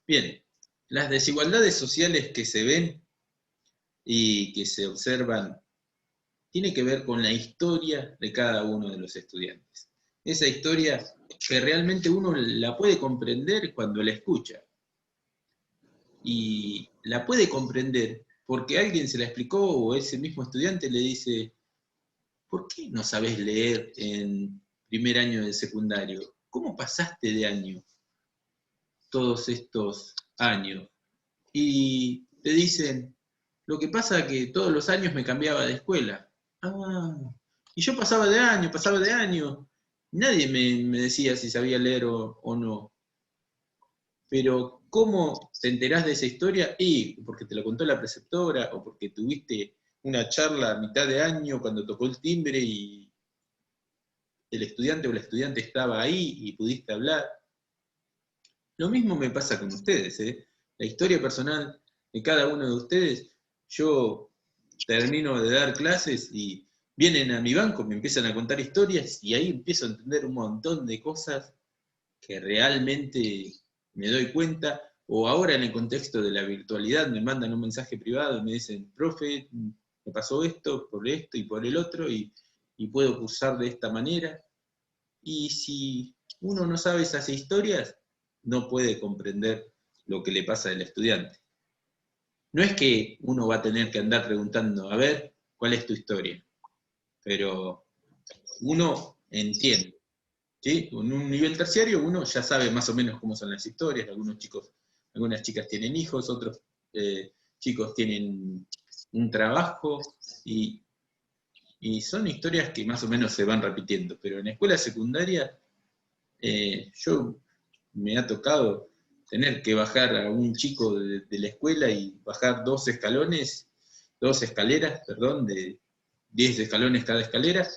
Bien, las desigualdades sociales que se ven y que se observan tiene que ver con la historia de cada uno de los estudiantes. Esa historia que realmente uno la puede comprender cuando la escucha. Y la puede comprender porque alguien se la explicó o ese mismo estudiante le dice, ¿por qué no sabés leer en primer año de secundario? ¿Cómo pasaste de año todos estos años? Y te dicen, lo que pasa es que todos los años me cambiaba de escuela. Ah, y yo pasaba de año. Nadie me decía si sabía leer o no. Pero ¿cómo te enterás de esa historia? Y porque te lo contó la preceptora, o porque tuviste una charla a mitad de año cuando tocó el timbre y el estudiante o la estudiante estaba ahí y pudiste hablar. Lo mismo me pasa con ustedes, ¿eh? La historia personal de cada uno de ustedes, yo termino de dar clases y vienen a mi banco, me empiezan a contar historias y ahí empiezo a entender un montón de cosas que realmente me doy cuenta, o ahora en el contexto de la virtualidad me mandan un mensaje privado y me dicen, profe, me pasó esto y por el otro, y puedo cursar de esta manera. Y si uno no sabe esas historias, no puede comprender lo que le pasa al estudiante. No es que uno va a tener que andar preguntando, a ver, ¿cuál es tu historia? Pero uno entiende. ¿Sí? En un nivel terciario uno ya sabe más o menos cómo son las historias, algunos chicos, algunas chicas tienen hijos, otros chicos tienen un trabajo y, y, son historias que más o menos se van repitiendo, pero en la escuela secundaria yo me ha tocado tener que bajar a un chico de la escuela y bajar dos escaleras, perdón, de 10 escalones cada escalera,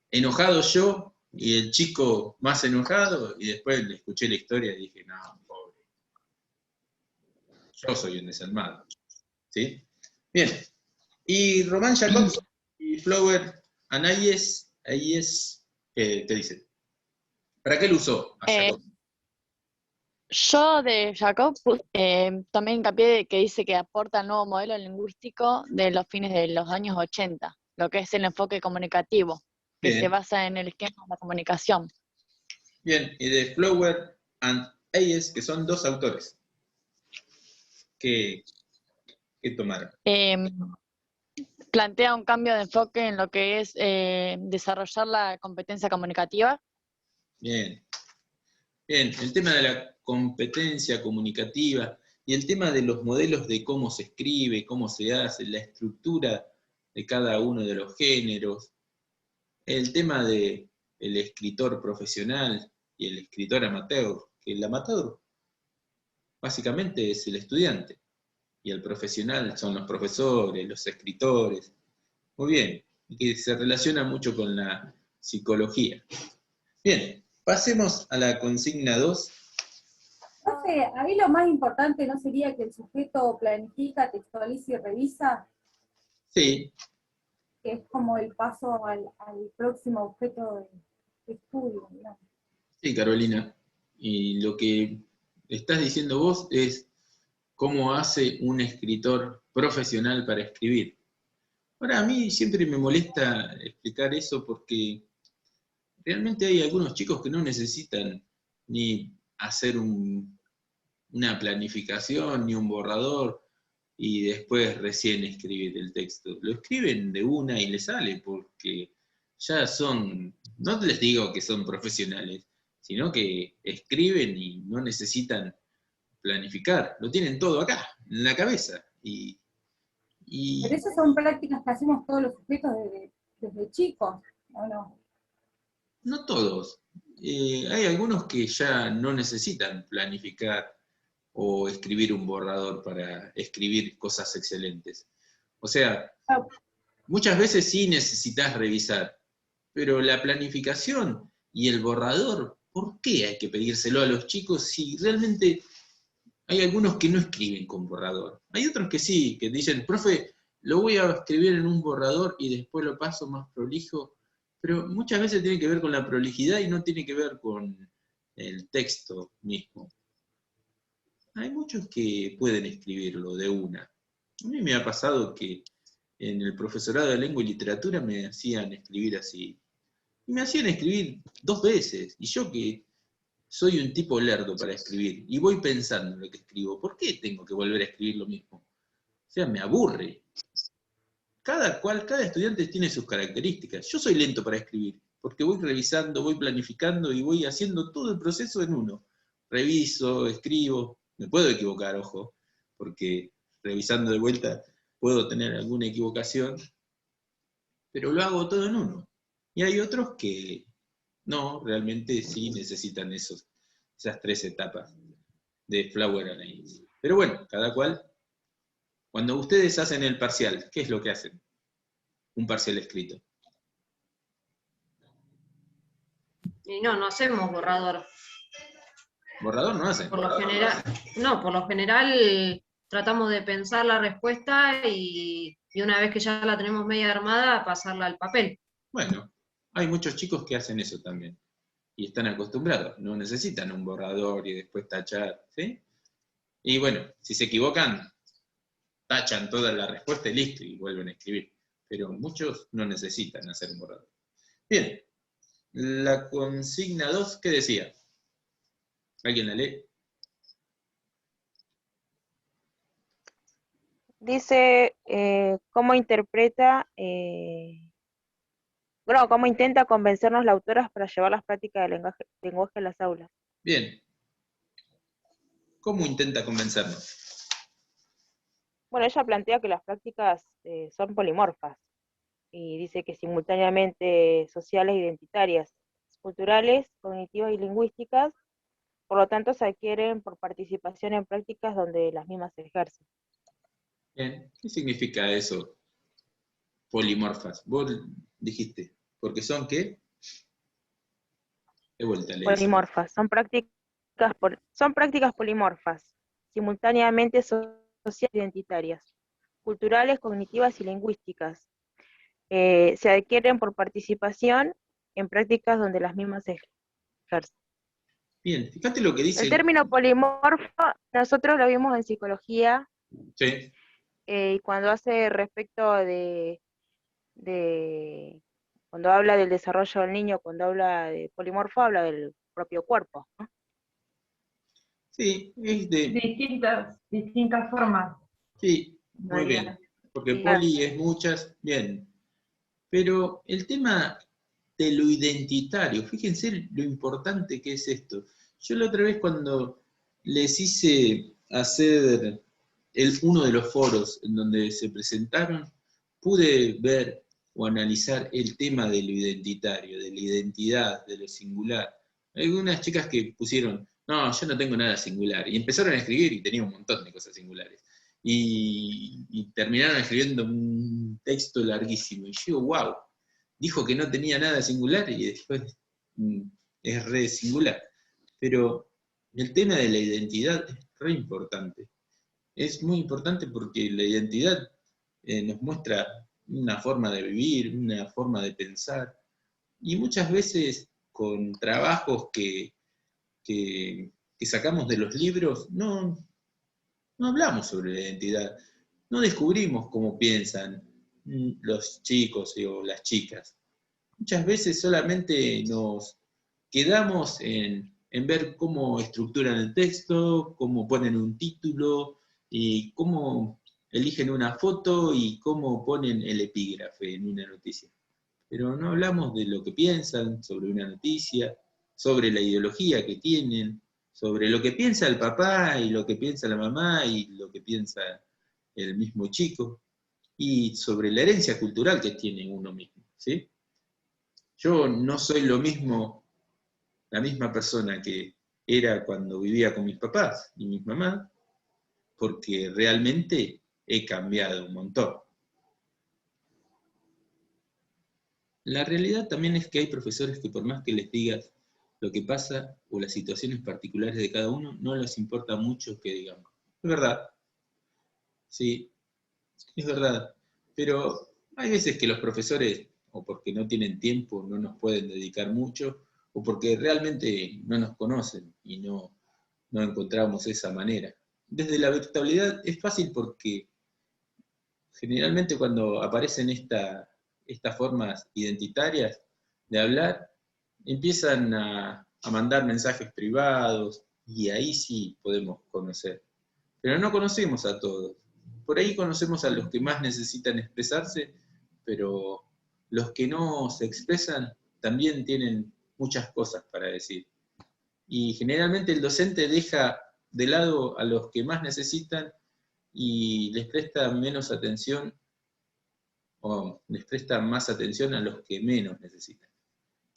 enojado yo y el chico más enojado, y después le escuché la historia y dije, no, pobre, yo soy un desalmado. ¿Sí? Bien, y Román Jacobson y Flower Anayes, ¿qué dicen? ¿Para qué lo usó a Eh, Jacob? yo de Jacob también hincapié de que dice que aporta el nuevo modelo lingüístico de los fines de los años 80, lo que es el enfoque comunicativo, que se Bien, basa en el esquema de la comunicación. bien, y de Flower and Ayes, que son dos autores que, que tomaron. Eh, Plantea un cambio de enfoque en lo que es desarrollar la competencia comunicativa. Bien, bien, el tema de la competencia comunicativa y el tema de los modelos de cómo se escribe, cómo se hace, la estructura de cada uno de los géneros, el tema de el escritor profesional y el escritor amateur, que el amateur básicamente es el estudiante y el profesional son los profesores, los escritores. Muy bien, y que se relaciona mucho con la psicología. Bien, pasemos a la consigna 2. Profe, ahí lo más importante no sería que el sujeto planifica, textualiza y revisa, Sí, que es como el paso al próximo objeto de estudio, digamos. sí, Carolina. Y lo que estás diciendo vos es cómo hace un escritor profesional para escribir. Ahora, a mí siempre me molesta explicar eso porque realmente hay algunos chicos que no necesitan ni hacer una planificación ni un borrador y después recién escribir el texto. Lo escriben de una y les sale porque ya son, no les digo que son profesionales, sino que escriben y no necesitan planificar. Lo tienen todo acá, en la cabeza. Pero Y esas son prácticas que hacemos todos los sujetos desde chicos, ¿o no? no todos. Hay algunos que ya no necesitan planificar o escribir un borrador para escribir cosas excelentes. O sea, Ah, muchas veces sí necesitas revisar, pero la planificación y el borrador, ¿por qué hay que pedírselo a los chicos si realmente hay algunos que no escriben con borrador? Hay otros que sí, que dicen, profe, lo voy a escribir en un borrador y después lo paso más prolijo, pero muchas veces tiene que ver con la prolijidad y no tiene que ver con el texto mismo. hay muchos que pueden escribirlo de una. A mí me ha pasado que en el profesorado de lengua y literatura me hacían escribir así. Y me hacían escribir 2 veces. Y yo que soy un tipo lerdo para escribir, y voy pensando en lo que escribo, ¿por qué tengo que volver a escribir lo mismo? O sea, me aburre. Cada estudiante tiene sus características. Yo soy lento para escribir, porque voy revisando, voy planificando y voy haciendo todo el proceso en uno. Reviso, escribo, me puedo equivocar, ojo, porque revisando de vuelta puedo tener alguna equivocación, pero lo hago todo en uno. Y hay otros que no, realmente sí necesitan esas 3 etapas de Flower and Ice. Pero bueno, cada cual. Cuando ustedes hacen el parcial, ¿qué es lo que hacen? Un parcial escrito. Y no hacemos borrador. ¿Borrador no hacen? Por lo general tratamos de pensar la respuesta y una vez que ya la tenemos media armada, pasarla al papel. Bueno, hay muchos chicos que hacen eso también. Y están acostumbrados, no necesitan un borrador y después tachar, ¿sí? Y bueno, si se equivocan, tachan toda la respuesta y listo, y vuelven a escribir. Pero muchos no necesitan hacer un borrador. Bien, la consigna 2, ¿qué decía? ¿Alguien la lee? Dice cómo interpreta, bueno, cómo intenta convencernos la autora para llevar las prácticas del lenguaje a las aulas. Bien. ¿Cómo intenta convencernos? Bueno, ella plantea que las prácticas son polimorfas y dice que simultáneamente sociales e identitarias, culturales, cognitivas y lingüísticas, por lo tanto se adquieren por participación en prácticas donde las mismas se ejercen. Bien. ¿Qué significa eso? Polimorfas. Vos dijiste, ¿porque son qué? De vuelta, le Polimorfas, son prácticas polimorfas, simultáneamente sociales e identitarias, culturales, cognitivas y lingüísticas. Se adquieren por participación en prácticas donde las mismas se ejercen. Bien, fíjate lo que dice. El término polimorfo, nosotros lo vimos en psicología, Sí. y cuando hace respecto cuando habla del desarrollo del niño, cuando habla de polimorfo, habla del propio cuerpo, ¿no? Sí, es de... Distintas formas. Sí, muy bien. Porque Sí. poli es muchas, bien. Pero el tema de lo identitario, fíjense lo importante que es esto. Yo la otra vez cuando les hice hacer uno de los foros en donde se presentaron, pude ver o analizar el tema de lo identitario, de la identidad, de lo singular. Hay algunas chicas que pusieron, no, yo no tengo nada singular, y empezaron a escribir y tenía un montón de cosas singulares. Y terminaron escribiendo un texto larguísimo. Y yo, wow, dijo que no tenía nada singular y después es re singular. Pero el tema de la identidad es re importante. Es muy importante porque la identidad nos muestra una forma de vivir, una forma de pensar. Y muchas veces con trabajos que sacamos de los libros, no hablamos sobre la identidad, no descubrimos cómo piensan los chicos o las chicas. Muchas veces solamente nos quedamos en ver cómo estructuran el texto, cómo ponen un título, y cómo eligen una foto y cómo ponen el epígrafe en una noticia. Pero no hablamos de lo que piensan sobre una noticia, sobre la ideología que tienen, sobre lo que piensa el papá y lo que piensa la mamá y lo que piensa el mismo chico, y sobre la herencia cultural que tiene uno mismo, ¿sí? Yo no soy lo mismo, la misma persona que era cuando vivía con mis papás y mis mamás, porque realmente he cambiado un montón. La realidad también es que hay profesores que por más que les digas lo que pasa o las situaciones particulares de cada uno, no les importa mucho que digamos. Es verdad. Sí, es verdad. Pero hay veces que los profesores, o porque no tienen tiempo, no nos pueden dedicar mucho, o porque realmente no nos conocen y no encontramos esa manera. desde la virtualidad es fácil porque generalmente cuando aparecen estas formas identitarias de hablar, empiezan a mandar mensajes privados y ahí sí podemos conocer. Pero no conocemos a todos. Por ahí conocemos a los que más necesitan expresarse, pero los que no se expresan también tienen muchas cosas para decir. Y generalmente el docente deja de lado a los que más necesitan y les presta menos atención, o les presta más atención a los que menos necesitan.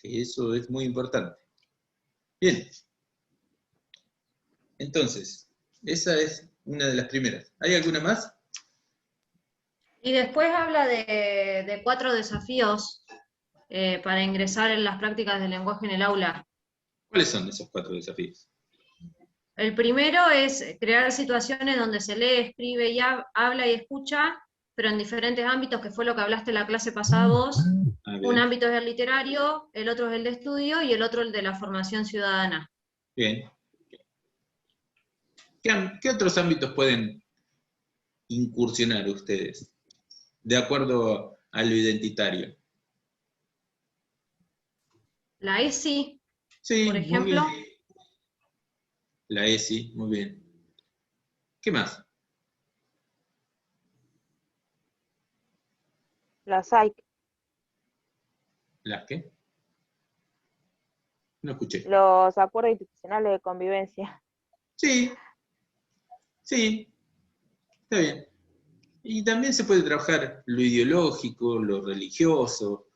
Que eso es muy importante. Bien. Entonces, esa es una de las primeras. ¿Hay alguna más? Y después habla de 4 desafíos para ingresar en las prácticas del lenguaje en el aula. ¿Cuáles son esos 4 desafíos? El primero es crear situaciones donde se lee, escribe y habla y escucha, pero en diferentes ámbitos, que fue lo que hablaste en la clase pasada vos. Un ámbito es el literario, el otro es el de estudio y el otro el de la formación ciudadana. Bien. ¿Qué otros ámbitos pueden incursionar ustedes, de acuerdo a lo identitario? La ESI, Sí, por ejemplo. muy bien. La ESI, muy bien. ¿Qué más? La SAIC. ¿Las qué? No escuché. Los acuerdos institucionales de convivencia. Sí, sí, está bien. Y también se puede trabajar lo ideológico, lo religioso.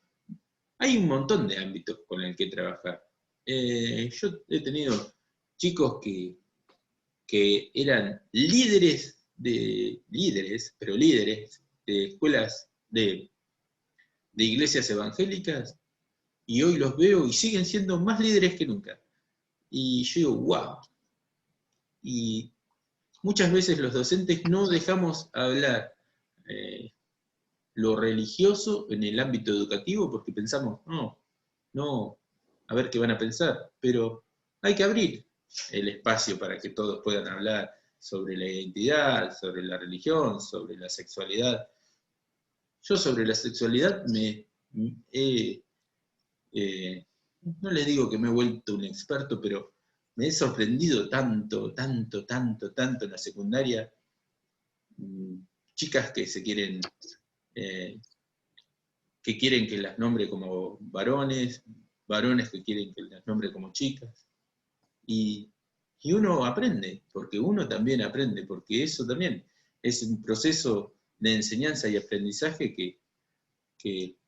Hay un montón de ámbitos con el que trabajar. Yo he tenido chicos que eran líderes de escuelas de iglesias evangélicas, y hoy los veo y siguen siendo más líderes que nunca. Y yo digo, wow. Y muchas veces los docentes no dejamos hablar lo religioso en el ámbito educativo porque pensamos, no, a ver qué van a pensar, pero hay que abrir el espacio para que todos puedan hablar sobre la identidad, sobre la religión, sobre la sexualidad. Yo sobre la sexualidad no les digo que me he vuelto un experto, pero me he sorprendido tanto en la secundaria. Chicas que se quieren, que las nombre como varones, varones que quieren que las nombre como chicas. Y uno aprende, porque uno también aprende, porque eso también es un proceso de enseñanza y aprendizaje que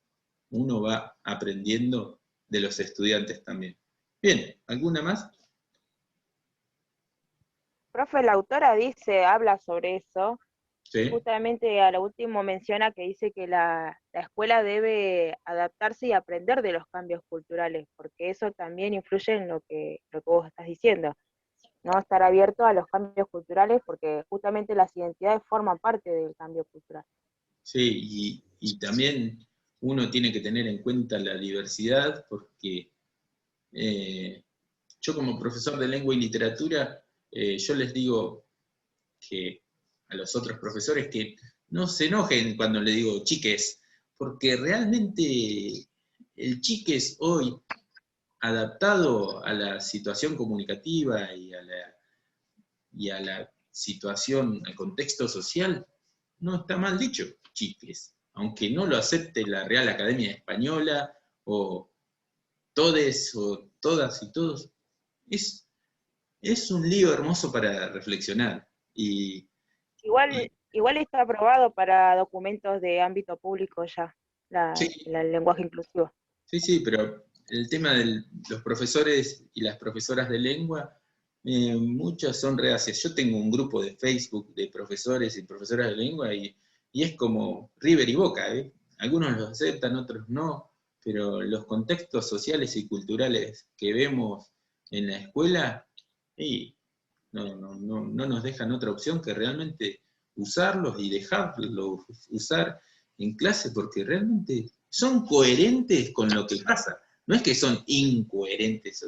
uno va aprendiendo de los estudiantes también. Bien, ¿alguna más? Profe, la autora habla sobre eso. Sí. Justamente a lo último menciona que dice que la escuela debe adaptarse y aprender de los cambios culturales, porque eso también influye en lo que vos estás diciendo, ¿no? Estar abierto a los cambios culturales, porque justamente las identidades forman parte del cambio cultural. Sí, y también uno tiene que tener en cuenta la diversidad, porque yo como profesor de lengua y literatura, yo les digo que a los otros profesores que no se enojen cuando le digo chiques, porque realmente el chiques hoy, adaptado a la situación comunicativa y a la situación, al contexto social, no está mal dicho, chiques, aunque no lo acepte la Real Academia Española, o todes, o todas y todos, es un lío hermoso para reflexionar. Y Igual está aprobado para documentos de ámbito público ya, sí, el lenguaje inclusivo. sí, pero el tema de los profesores y las profesoras de lengua, muchos son reacios. Yo tengo un grupo de Facebook de profesores y profesoras de lengua y es como River y Boca, ¿eh? Algunos los aceptan, otros no, pero los contextos sociales y culturales que vemos en la escuela, no nos dejan otra opción que realmente usarlos y dejarlos usar en clase, porque realmente son coherentes con lo que pasa. No es que son incoherentes,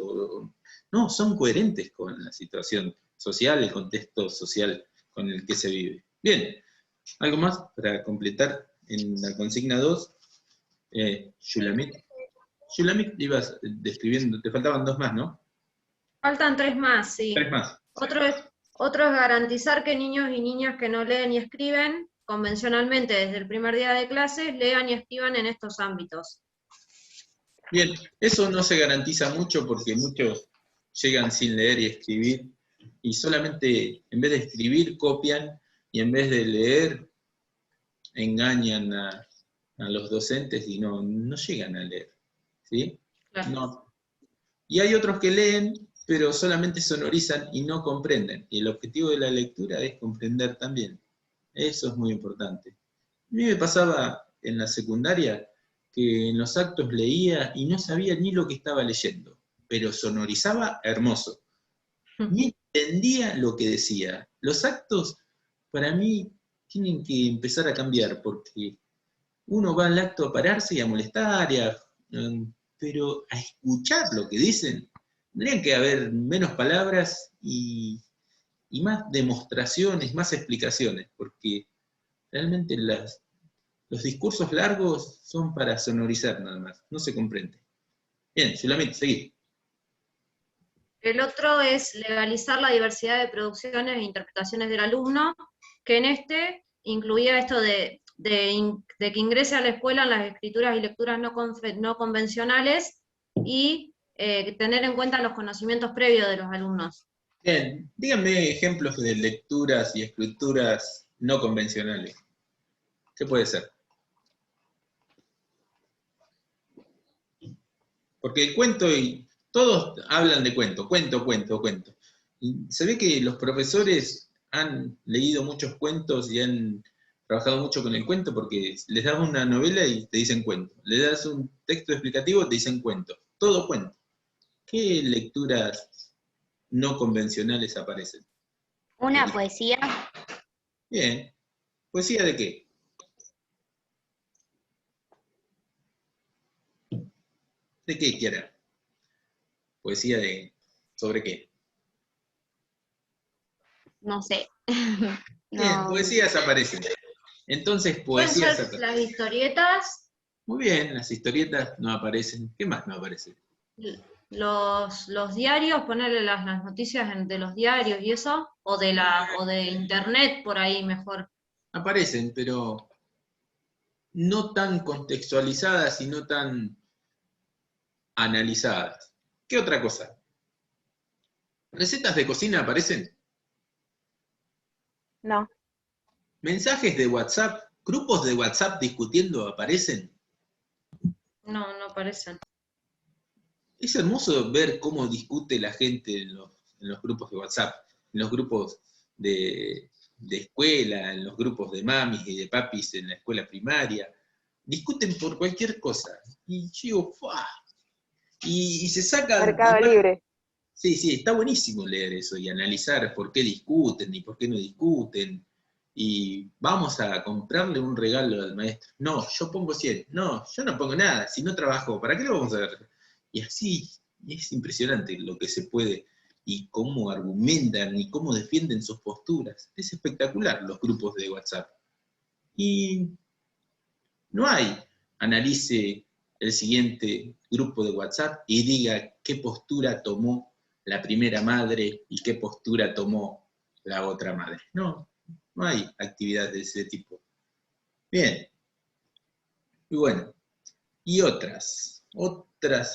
no, son coherentes con la situación social, el contexto social con el que se vive. Bien, ¿algo más para completar en la consigna 2? Shulamit. Shulamit, ibas describiendo, te faltaban 2 más, ¿no? Faltan 3 más, sí. 3 más. Otro es garantizar que niños y niñas que no leen y escriben convencionalmente desde el primer día de clases, lean y escriban en estos ámbitos. Bien, eso no se garantiza mucho porque muchos llegan sin leer y escribir y solamente en vez de escribir copian y en vez de leer engañan a los docentes y no llegan a leer. ¿Sí? Claro. No. Y hay otros que leen, pero solamente sonorizan y no comprenden. Y el objetivo de la lectura es comprender también. Eso es muy importante. A mí me pasaba en la secundaria que en los actos leía y no sabía ni lo que estaba leyendo, pero sonorizaba hermoso. Ni entendía lo que decía. Los actos, para mí, tienen que empezar a cambiar, porque uno va al acto a pararse y a molestar, pero a escuchar lo que dicen. Tendrían que haber menos palabras y más demostraciones, más explicaciones, porque realmente los discursos largos son para sonorizar nada más, no se comprende. Bien, Shulamit, seguí. El otro es legalizar la diversidad de producciones e interpretaciones del alumno, que en este incluía esto de que ingrese a la escuela en las escrituras y lecturas no convencionales y tener en cuenta los conocimientos previos de los alumnos. Bien, díganme ejemplos de lecturas y escrituras no convencionales. ¿Qué puede ser? Porque el cuento, y todos hablan de cuento. Y se ve que los profesores han leído muchos cuentos y han trabajado mucho con el cuento porque les das una novela y te dicen cuento. Le das un texto explicativo y te dicen cuento. Todo cuento. ¿Qué lecturas no convencionales aparecen? Una poesía. Bien. ¿Poesía de qué? ¿De qué quiera? ¿Poesía de sobre qué? No sé. Bien, No. poesías aparecen. Entonces, Pueden poesías ser aparecen. las historietas, Muy bien, las historietas no aparecen. ¿Qué más no aparece? los diarios, ponerle las noticias de los diarios y eso, o de internet por ahí mejor. Aparecen, pero no tan contextualizadas y no tan analizadas. ¿Qué otra cosa? ¿Recetas de cocina aparecen? No. ¿Mensajes de WhatsApp? ¿Grupos de WhatsApp discutiendo aparecen? No parecen. Es hermoso ver cómo discute la gente en los grupos de WhatsApp, en los grupos de escuela, en los grupos de mamis y de papis en la escuela primaria. Discuten por cualquier cosa. Y yo digo, ¡fua! Y se sacan... Mercado Libre. Sí, está buenísimo leer eso y analizar por qué discuten y por qué no discuten. Y vamos a comprarle un regalo al maestro. No, yo pongo 100. No, yo no pongo nada. Si no trabajo, ¿para qué lo vamos a ver? Y así es impresionante lo que se puede y cómo argumentan y cómo defienden sus posturas. Es espectacular los grupos de WhatsApp. Y no hay analice el siguiente grupo de WhatsApp y diga qué postura tomó la primera madre y qué postura tomó la otra madre. No hay actividades de ese tipo. Bien. Y bueno, y otras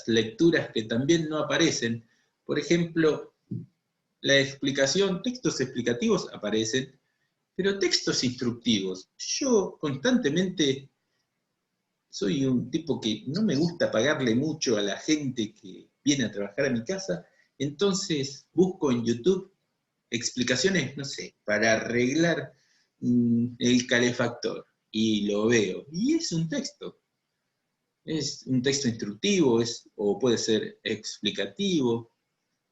lecturas que también no aparecen. Por ejemplo, la explicación, textos explicativos aparecen, pero textos instructivos. Yo constantemente soy un tipo que no me gusta pagarle mucho a la gente que viene a trabajar a mi casa, entonces busco en YouTube explicaciones, no sé, para arreglar el calefactor, y lo veo, y es un texto instructivo, o puede ser explicativo,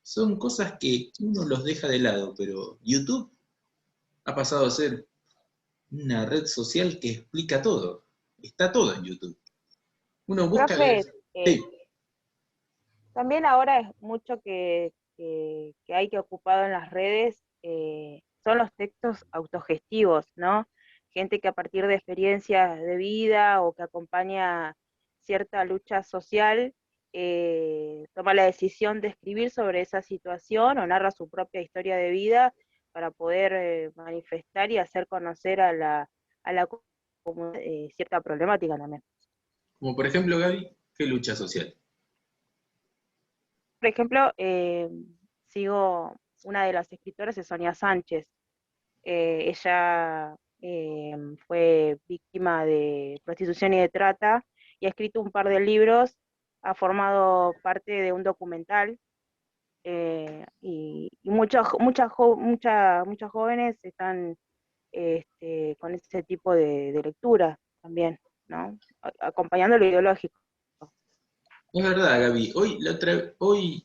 son cosas que uno los deja de lado, pero YouTube ha pasado a ser una red social que explica todo, está todo en YouTube. Uno busca Profe, sí. también ahora es mucho que hay que ocupado en las redes son los textos autogestivos, ¿no? Gente que a partir de experiencias de vida o que acompaña cierta lucha social, toma la decisión de escribir sobre esa situación o narra su propia historia de vida para poder manifestar y hacer conocer a la comunidad cierta problemática también. Como por ejemplo, Gaby, ¿qué lucha social? Por ejemplo, sigo una de las escritoras, es Sonia Sánchez. Ella fue víctima de prostitución y de trata y ha escrito un par de libros, ha formado parte de un documental y muchos jóvenes están con ese tipo de lectura también, ¿no? Acompañando lo ideológico. Es verdad, Gaby. Hoy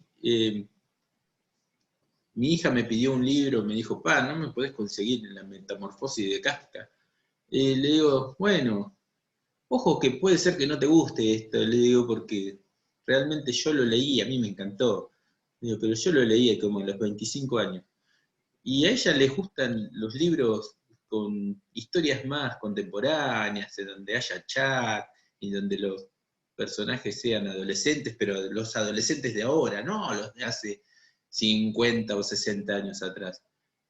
mi hija me pidió un libro, me dijo, pa, ¿no me podés conseguir La Metamorfosis de Kafka? Le digo, bueno, ojo que puede ser que no te guste esto, le digo, porque realmente yo lo leí, a mí me encantó. Le digo, pero yo lo leí como a los 25 años. Y a ella le gustan los libros con historias más contemporáneas, en donde haya chat, y donde los personajes sean adolescentes, pero los adolescentes de ahora, no los de hace 50 o 60 años atrás.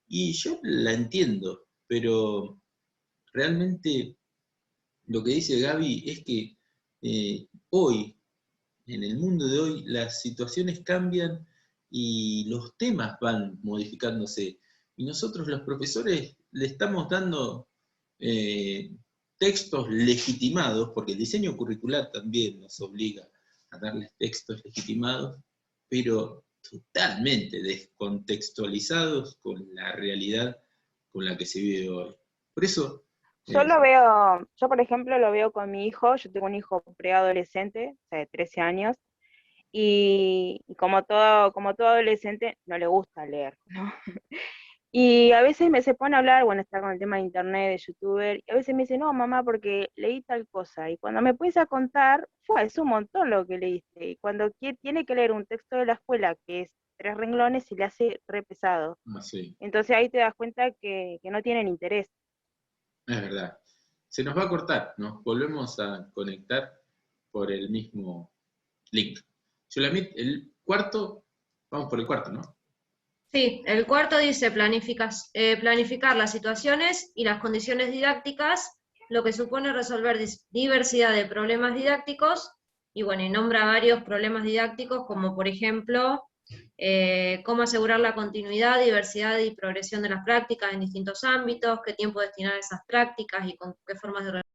Y yo la entiendo, pero realmente lo que dice Gaby es que hoy, en el mundo de hoy, las situaciones cambian y los temas van modificándose. Y nosotros los profesores le estamos dando textos legitimados, porque el diseño curricular también nos obliga a darles textos legitimados, pero totalmente descontextualizados con la realidad con la que se vive hoy. Por eso... Yo por ejemplo lo veo con mi hijo, yo tengo un hijo preadolescente, o sea, de 13 años, y como todo adolescente no le gusta leer, ¿no? Y a veces se pone a hablar, bueno, está con el tema de internet, de youtuber, y a veces me dice, no, mamá, porque leí tal cosa, y cuando me empieza a contar, es un montón lo que leíste, y cuando tiene que leer un texto de la escuela, que es 3 renglones, se le hace re pesado. Sí. Entonces ahí te das cuenta que no tienen interés. Es verdad. Se nos va a cortar, nos volvemos a conectar por el mismo link. Shulamit, el cuarto, vamos por el cuarto, ¿no? Sí, el cuarto dice planificar las situaciones y las condiciones didácticas, lo que supone resolver diversidad de problemas didácticos, y bueno, y nombra varios problemas didácticos, como por ejemplo, cómo asegurar la continuidad, diversidad y progresión de las prácticas en distintos ámbitos, qué tiempo destinar a esas prácticas y con qué formas de